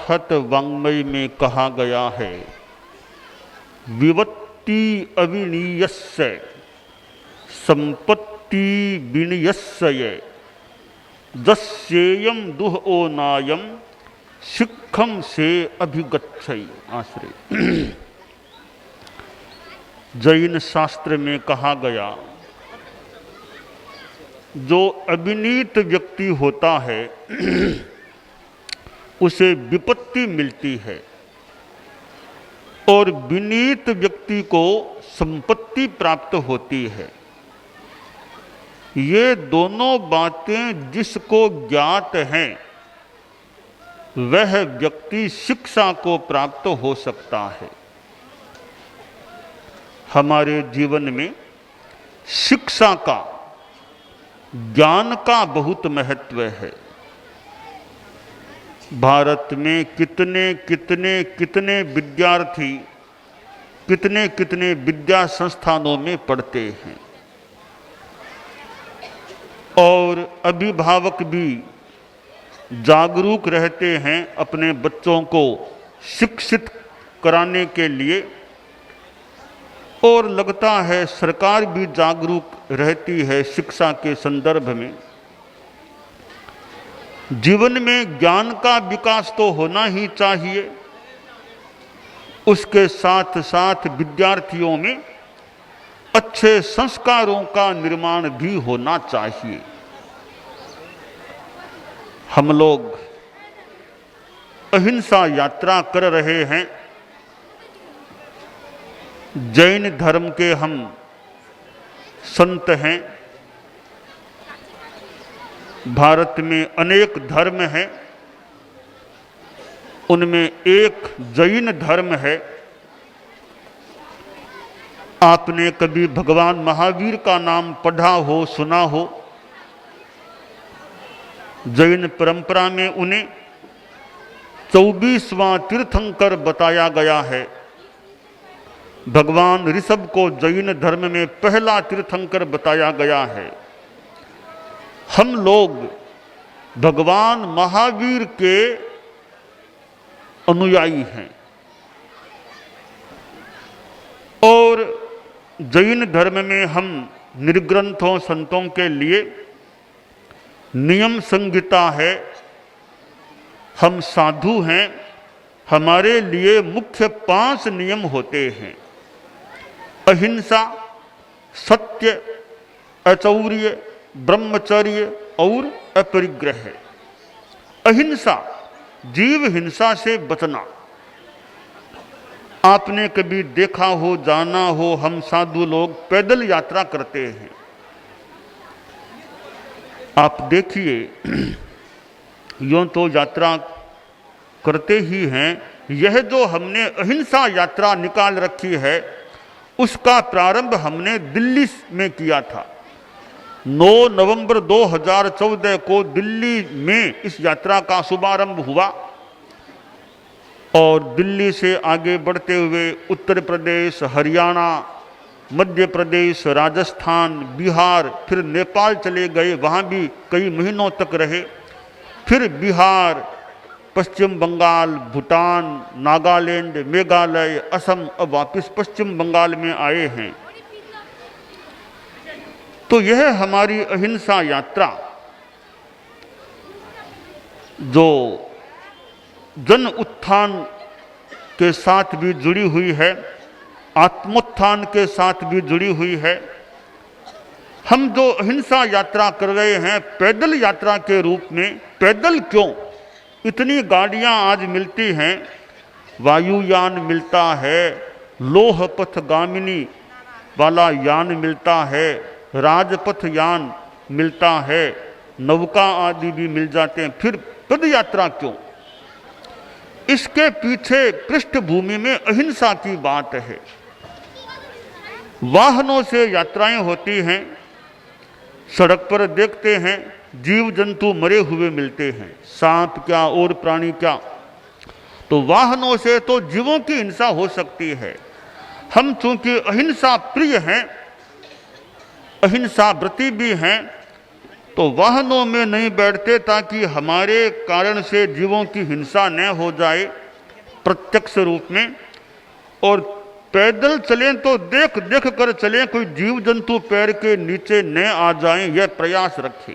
बृहत वाङ्मय में कहा गया है, विवत्ति अविनीयस्य संपत्ति विनयस्य दस्येयम दुह ओ नायम शिक्षम से अभिगच्छै। आश्रय जैन शास्त्र में कहा गया, जो अविनीत व्यक्ति होता है उसे विपत्ति मिलती है और विनीत व्यक्ति को संपत्ति प्राप्त होती है। ये दोनों बातें जिसको ज्ञात हैं वह व्यक्ति शिक्षा को प्राप्त हो सकता है। हमारे जीवन में शिक्षा का, ज्ञान का बहुत महत्व है। भारत में कितने कितने कितने विद्यार्थी कितने कितने विद्या संस्थानों में पढ़ते हैं और अभिभावक भी जागरूक रहते हैं अपने बच्चों को शिक्षित कराने के लिए, और लगता है सरकार भी जागरूक रहती है शिक्षा के संदर्भ में। जीवन में ज्ञान का विकास तो होना ही चाहिए, उसके साथ साथ विद्यार्थियों में अच्छे संस्कारों का निर्माण भी होना चाहिए। हम लोग अहिंसा यात्रा कर रहे हैं। जैन धर्म के हम संत हैं। भारत में अनेक धर्म हैं, उनमें एक जैन धर्म है। आपने कभी भगवान महावीर का नाम पढ़ा हो, सुना हो? जैन परंपरा में उन्हें 24वां तीर्थंकर बताया गया है। भगवान ऋषभ को जैन धर्म में पहला तीर्थंकर बताया गया है। हम लोग भगवान महावीर के अनुयायी हैं और जैन धर्म में हम निर्ग्रंथों संतों के लिए नियम संहिता है। हम साधु हैं, हमारे लिए मुख्य 5 नियम होते हैं: अहिंसा, सत्य, अचौर्य, ब्रह्मचर्य और अपरिग्रह। अहिंसा, जीव हिंसा से बचना। आपने कभी देखा हो, जाना हो, हम साधु लोग पैदल यात्रा करते हैं। आप देखिए, यूं तो यात्रा करते ही हैं। यह जो हमने अहिंसा यात्रा निकाल रखी है, उसका प्रारंभ हमने दिल्ली में किया था। 9 नवंबर 2014 को दिल्ली में इस यात्रा का शुभारंभ हुआ और दिल्ली से आगे बढ़ते हुए उत्तर प्रदेश, हरियाणा, मध्य प्रदेश, राजस्थान, बिहार, फिर नेपाल चले गए, वहाँ भी कई महीनों तक रहे। फिर बिहार, पश्चिम बंगाल, भूटान, नागालैंड, मेघालय, असम, अब वापस पश्चिम बंगाल में आए हैं। तो यह हमारी अहिंसा यात्रा जो जन उत्थान के साथ भी जुड़ी हुई है, आत्मोत्थान के साथ भी जुड़ी हुई है। हम जो अहिंसा यात्रा कर रहे हैं पैदल यात्रा के रूप में, पैदल क्यों? इतनी गाड़ियां आज मिलती हैं, वायुयान मिलता है, लोह पथ गामिनी वाला यान मिलता है, राजपथ यान मिलता है, नौका आदि भी मिल जाते हैं, फिर पद यात्रा क्यों? इसके पीछे पृष्ठभूमि में अहिंसा की बात है। वाहनों से यात्राएं होती हैं, सड़क पर देखते हैं जीव जंतु मरे हुए मिलते हैं, सांप क्या और प्राणी क्या। तो वाहनों से तो जीवों की हिंसा हो सकती है। हम चूंकि अहिंसा प्रिय हैं, अहिंसा व्रती भी हैं, तो वाहनों में नहीं बैठते ताकि हमारे कारण से जीवों की हिंसा न हो जाए प्रत्यक्ष रूप में, और पैदल चलें तो देख देख कर चलें, कोई जीव जंतु पैर के नीचे न आ जाएं, यह प्रयास रखें।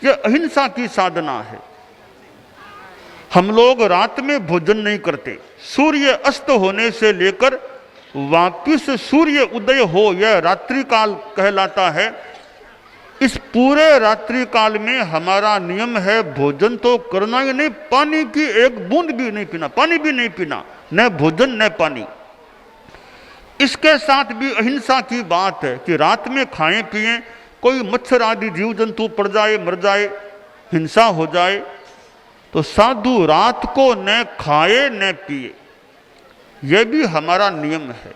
यह अहिंसा की साधना है। हम लोग रात में भोजन नहीं करते, सूर्य अस्त होने से लेकर वापिस सूर्य उदय हो, यह रात्रि काल कहलाता है। इस पूरे रात्रि काल में हमारा नियम है भोजन तो करना ही नहीं, पानी की एक बूंद भी नहीं पीना, पानी भी नहीं पीना, न भोजन न पानी। इसके साथ भी अहिंसा की बात है कि रात में खाएं पिएं, कोई मच्छर आदि जीव जंतु पड़ जाए मर जाए, हिंसा हो जाए, तो साधु रात को न खाए न पिए, यह भी हमारा नियम है।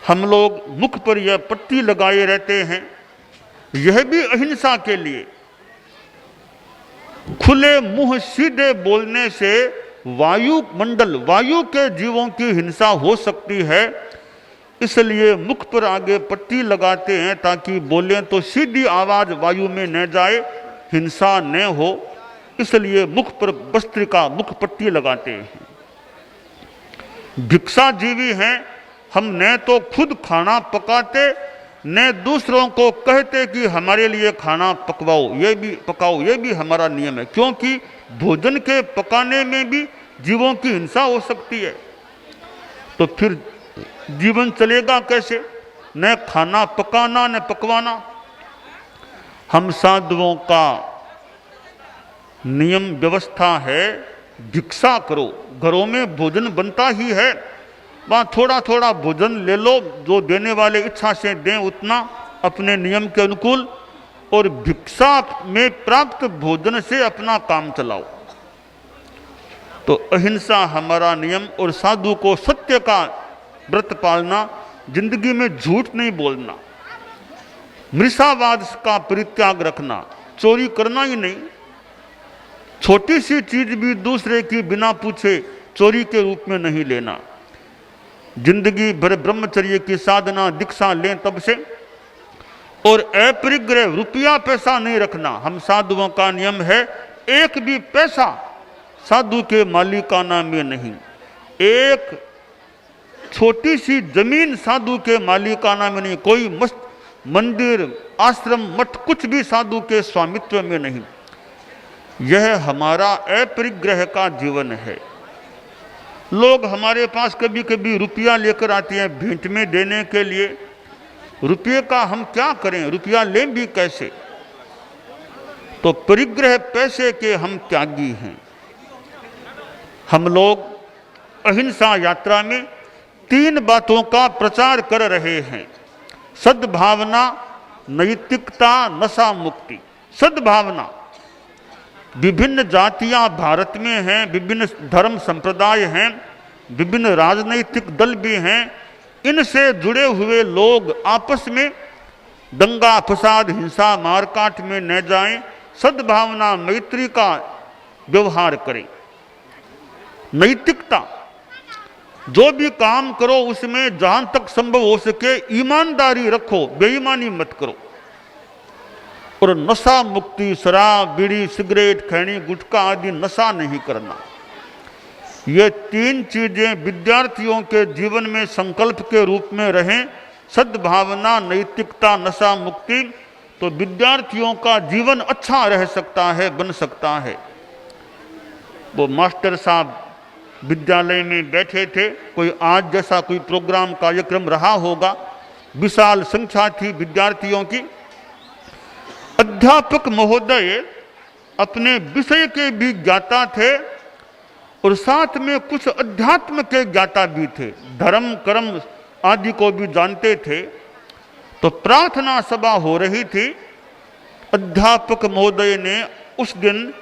हम लोग मुख पर यह पट्टी लगाए रहते हैं, यह भी अहिंसा के लिए। खुले मुंह सीधे बोलने से वायुमंडल, वायु के जीवों की हिंसा हो सकती है, इसलिए मुख पर आगे पट्टी लगाते हैं ताकि बोलें तो सीधी आवाज वायु में न जाए, हिंसा न हो, इसलिए मुख पर वस्त्रिका, मुख पट्टी लगाते हैं। भिक्षा जीवी हैं हम, न तो खुद खाना पकाते न दूसरों को कहते कि हमारे लिए खाना पकवाओ, ये भी हमारा नियम है, क्योंकि भोजन के पकाने में भी जीवों की हिंसा हो सकती है। तो फिर जीवन चलेगा कैसे? न खाना पकाना न पकवाना। हम साधुओं का नियम व्यवस्था है भिक्षा करो, घरों में भोजन बनता ही है, वहाँ थोड़ा थोड़ा भोजन ले लो, जो देने वाले इच्छा से दें उतना अपने नियम के अनुकूल, और भिक्षा में प्राप्त भोजन से अपना काम चलाओ। तो अहिंसा हमारा नियम, और साधु को सत्य का व्रत पालना, जिंदगी में झूठ नहीं बोलना, मृषावाद का परित्याग रखना, चोरी करना ही नहीं, छोटी सी चीज भी दूसरे की बिना पूछे चोरी के रूप में नहीं लेना, जिंदगी भर ब्रह्मचर्य की साधना दीक्षा लें तब से, और अपरिग्रह रुपया पैसा नहीं रखना। हम साधुओं का नियम है एक भी पैसा साधु के मालिकाना में नहीं, एक छोटी सी जमीन साधु के मालिकाना में नहीं, कोई मंदिर आश्रम मठ कुछ भी साधु के स्वामित्व में नहीं। यह हमारा अपरिग्रह का जीवन है। लोग हमारे पास कभी कभी रुपया लेकर आते हैं भेंट में देने के लिए, रुपये का हम क्या करें, रुपया लें भी कैसे? तो परिग्रह पैसे के हम त्यागी हैं। हम लोग अहिंसा यात्रा में 3 बातों का प्रचार कर रहे हैं: सद्भावना, नैतिकता, नशा मुक्ति। सद्भावना, विभिन्न जातियां भारत में हैं, विभिन्न धर्म संप्रदाय हैं, विभिन्न राजनीतिक दल भी हैं, इनसे जुड़े हुए लोग आपस में दंगा फसाद हिंसा मारकाट में न जाएं, सद्भावना मैत्री का व्यवहार करें। नैतिकता, जो भी काम करो उसमें जहां तक संभव हो सके ईमानदारी रखो, बेईमानी मत करो। और नशा मुक्ति, शराब बीड़ी सिगरेट खैनी गुटखा आदि नशा नहीं करना। ये 3 चीजें विद्यार्थियों के जीवन में संकल्प के रूप में रहें, सद्भावना, नैतिकता, नशा मुक्ति, तो विद्यार्थियों का जीवन अच्छा रह सकता है, बन सकता है। वो मास्टर साहब विद्यालय में बैठे थे, कोई आज जैसा कोई प्रोग्राम कार्यक्रम रहा होगा, विशाल संख्या थी विद्यार्थियों की। अध्यापक महोदय अपने विषय के भी ज्ञाता थे और साथ में कुछ अध्यात्म के ज्ञाता भी थे, धर्म कर्म आदि को भी जानते थे। तो प्रार्थना सभा हो रही थी। अध्यापक महोदय ने उस दिन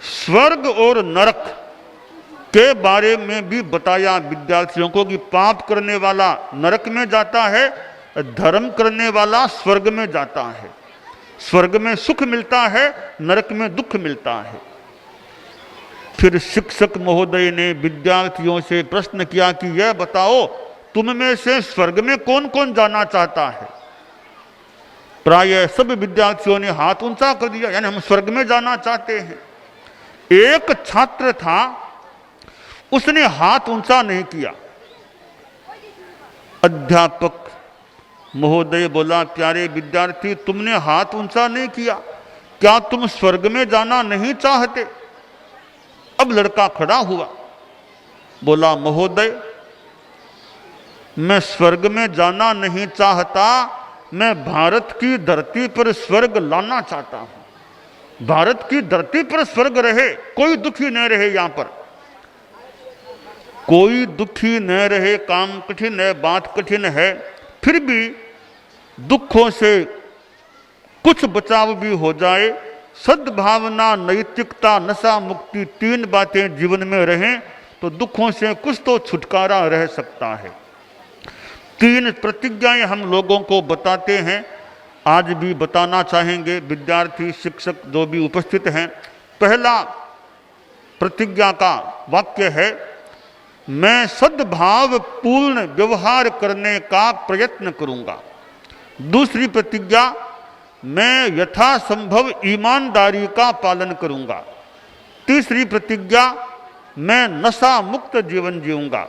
स्वर्ग और नरक के बारे में भी बताया विद्यार्थियों को कि पाप करने वाला नरक में जाता है, धर्म करने वाला स्वर्ग में जाता है। स्वर्ग में सुख मिलता है, नरक में दुख मिलता है। फिर शिक्षक महोदय ने विद्यार्थियों से प्रश्न किया कि यह बताओ तुम में से स्वर्ग में कौन कौन जाना चाहता है? प्राय सब विद्यार्थियों ने हाथ ऊंचा कर दिया, यानी हम स्वर्ग में जाना चाहते हैं। एक छात्र था, उसने हाथ ऊंचा नहीं किया। अध्यापक महोदय बोला, प्यारे विद्यार्थी, तुमने हाथ ऊंचा नहीं किया, क्या तुम स्वर्ग में जाना नहीं चाहते? अब लड़का खड़ा हुआ, बोला, महोदय, मैं स्वर्ग में जाना नहीं चाहता, मैं भारत की धरती पर स्वर्ग लाना चाहता हूं। भारत की धरती पर स्वर्ग रहे, कोई दुखी न रहे, यहां पर कोई दुखी न रहे। काम कठिन है, बात कठिन है, फिर भी दुखों से कुछ बचाव भी हो जाए, सद्भावना, नैतिकता, नशा मुक्ति, 3 बातें जीवन में रहें तो दुखों से कुछ तो छुटकारा रह सकता है। 3 प्रतिज्ञाएं हम लोगों को बताते हैं, आज भी बताना चाहेंगे विद्यार्थी, शिक्षक जो भी उपस्थित हैं। पहला प्रतिज्ञा का वाक्य है, मैं सद्भाव पूर्ण व्यवहार करने का प्रयत्न करूंगा। दूसरी प्रतिज्ञा, मैं यथासंभव ईमानदारी का पालन करूंगा। तीसरी प्रतिज्ञा, मैं नशा मुक्त जीवन जीऊंगा।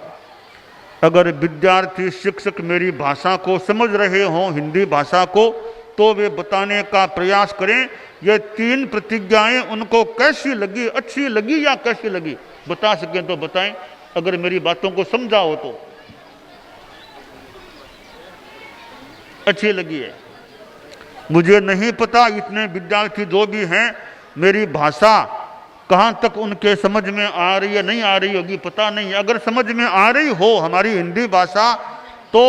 अगर विद्यार्थी शिक्षक मेरी भाषा को समझ रहे हों, हिंदी भाषा को, तो वे बताने का प्रयास करें ये 3 प्रतिज्ञाएं उनको कैसी लगी, अच्छी लगी या कैसी लगी, बता सकें तो बताएं, अगर मेरी बातों को समझा हो तो। अच्छी लगी है? मुझे नहीं पता इतने विद्यार्थी जो भी हैं, मेरी भाषा कहाँ तक उनके समझ में आ रही है, नहीं आ रही होगी, पता नहीं। अगर समझ में आ रही हो हमारी हिंदी भाषा, तो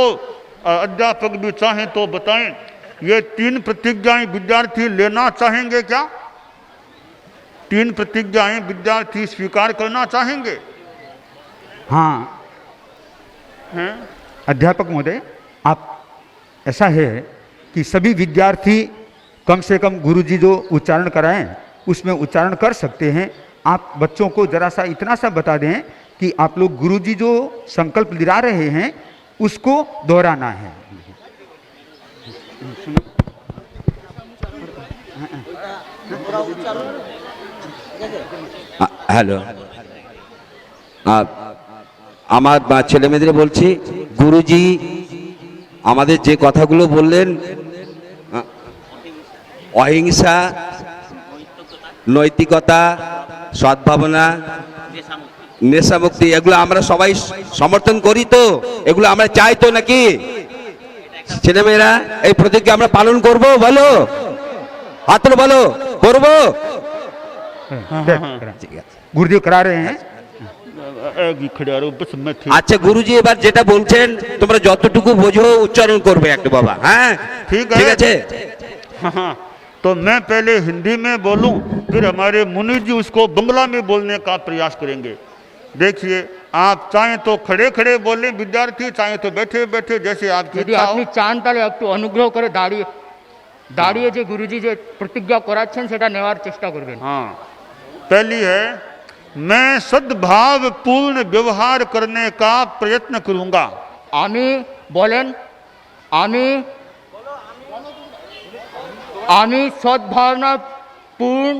अध्यापक भी चाहें तो बताएं, ये 3 प्रतिज्ञाएं विद्यार्थी लेना चाहेंगे क्या? 3 प्रतिज्ञाएं विद्यार्थी स्वीकार करना चाहेंगे? हाँ अध्यापक महोदय, आप ऐसा है कि सभी विद्यार्थी कम से कम गुरुजी जो उच्चारण कराएं उसमें उच्चारण कर सकते हैं। आप बच्चों को जरा सा इतना सा बता दें कि आप लोग गुरुजी जो संकल्प दिला रहे हैं उसको दोहराना है। हेलो, আমার ছেলে মেয়েদের বলছি, গুরুজি আমাদের যে কথাগুলো বললেন, অহিংসা, নৈতিকতা, সদ্ভাবনা, নেশামুক্তি, এগুলো আমরা সবাই সমর্থন করি তো? এগুলো আমরা চাই তো নাকি? ছেলেমেয়েরা এই প্রতিজ্ঞা আমরা পালন করব? বলো, হাত তুলে বলো, করবো? गुरुजी करा रहे हैं। আচ্ছা গুরুজি, এবার যেটা বলছেন তোমরা যতটুকু বোঝো উচ্চারণ করবে একটু বাবা। হ্যাঁ ठीक আছে। हाँ, तो मैं पहले हिंदी में बोलूं, फिर हमारे मुनि जी उसको बंगला में बोलने का प्रयास करेंगे। देखिए, आप चाहें तो खड़े खड़े बोलें विद्यार्थी, चाहें तो बैठे बैठे, जैसे आपकी যদি আপনি চান তাহলে একটু অনুগ্রহ করে দাঁড়িয়ে দাঁড়িয়ে যে গুরুজি যে প্রতিজ্ঞা করাচ্ছেন সেটা নেওয়ার চেষ্টা করবেন। हाँ, पहली है, मैं सद्भाव पूर्ण व्यवहार करने का प्रयत्न करूंगा। আমি বলেন, আমি সদ্ভাবনা পূর্ণ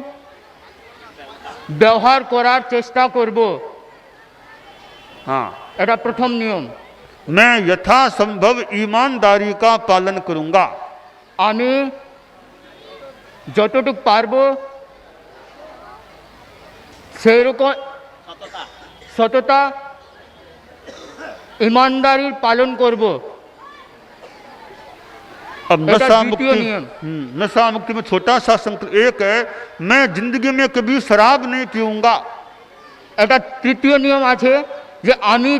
ব্যবহার করার চেষ্টা করব। हाँ, এটা প্রথম নিয়ম। मैं यथासंभव ईमानदारी का पालन करूंगा। আমি যতটুকু পারবো সেই রকম সততা ईमानदारी पालन করব। अब এটা नशा দ্বিতীয় मुक्ति, नियम। नशा मुक्ति में छोटा सा संकल्प एक है, मैं जिंदगी में कभी शराब नहीं पीऊंगा। এটা তৃতীয় নিয়ম আছে যে আমি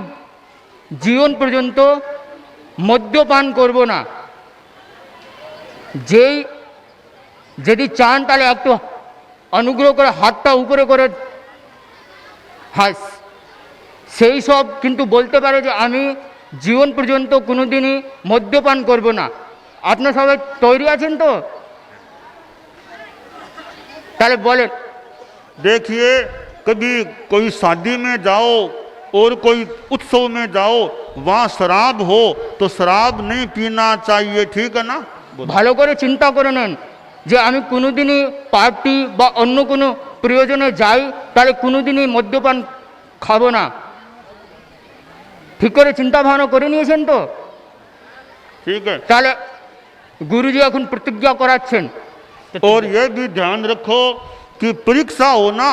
জীবন পর্যন্ত মদ্যপান করব না। যেই যদি চান তাহলে একটু অনুগ্রহ করে হাতটা উপরে করে হাস সেই সব কিন্তু বলতে পারে যে আমি জীবন পর্যন্ত কোনোদিনই মদ্যপান করব না। আপনারা সবাই তৈরি আছেন তো? তাহলে বলেন। देखिए, कभी कोई शादी में जाओ और कोई उत्सव में जाओ, वहाँ शराब हो तो शराब नहीं पीना चाहिए, ठीक है ना? ভালো করে চিন্তা করে নেন যে আমি কোনোদিনই পার্টি বা অন্য কোনো প্রয়োজনে যাই তাহলে কোনোদিনই মদ্যপান খাবো না। ঠিক করে চিন্তা ভাবনা করে নিয়েছেন তো? ठीक है। তাহলে গুরুজি এখন প্রতিজ্ঞা করাচ্ছেন। और ये भी ध्यान रखो कि परीक्षा होना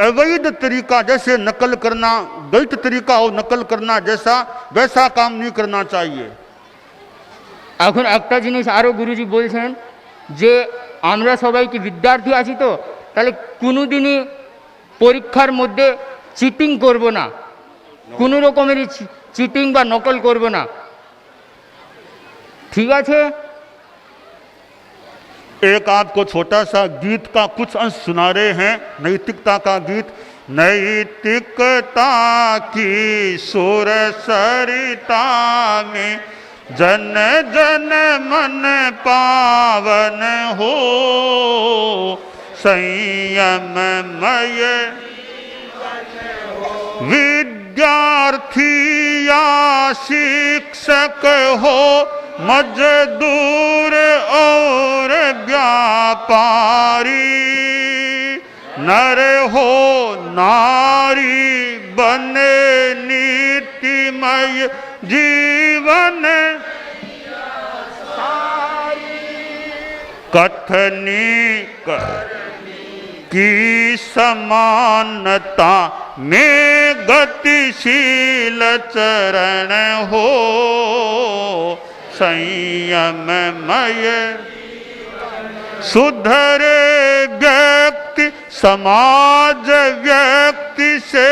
अवैध तरीका जैसे नकल करना, गलत तरीका हो नकल करना जैसा, वैसा काम नहीं करना चाहिए। এখন একটা জিনিস আরও গুরুজি বলছেন যে আমরা সবাই কি বিদ্যার্থী আছি তো, তাহলে কোনোদিনই পরীক্ষার মধ্যে চিটিং করব না, কোনো রকমেরই চিটিং বা নকল করব না, ঠিক আছে? एक आपको छोटा सा गीत का कुछ अंश सुना रहे हैं, नैतिकता का गीत। नैतिकता की सुर सरिता में जन जन मन पावन हो, संयममय विद्यार्थी या शिक्षक हो, मजदूर और व्यापारी, नर हो नारी, बने नीतिमय जीवन कथनी की समानता में गतिशील चरण हो, संयममय सुधरे व्यक्ति समाज, व्यक्ति से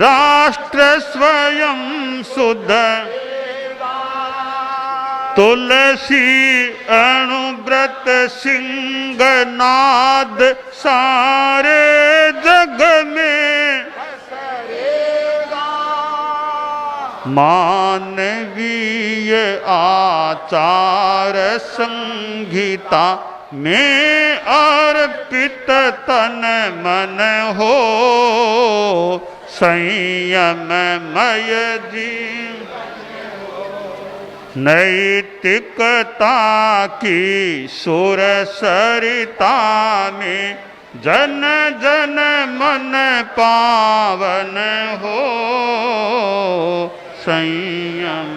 राष्ट्र स्वयं सुधर। तुलसी अणुव्रत सिंहनाद सारे जग में मानवीय आचार संहिता में अर्पित तन मन हो, संयममय जीवन नैतिकता की सुर सरिता में जन जन मन पावन हो, संयम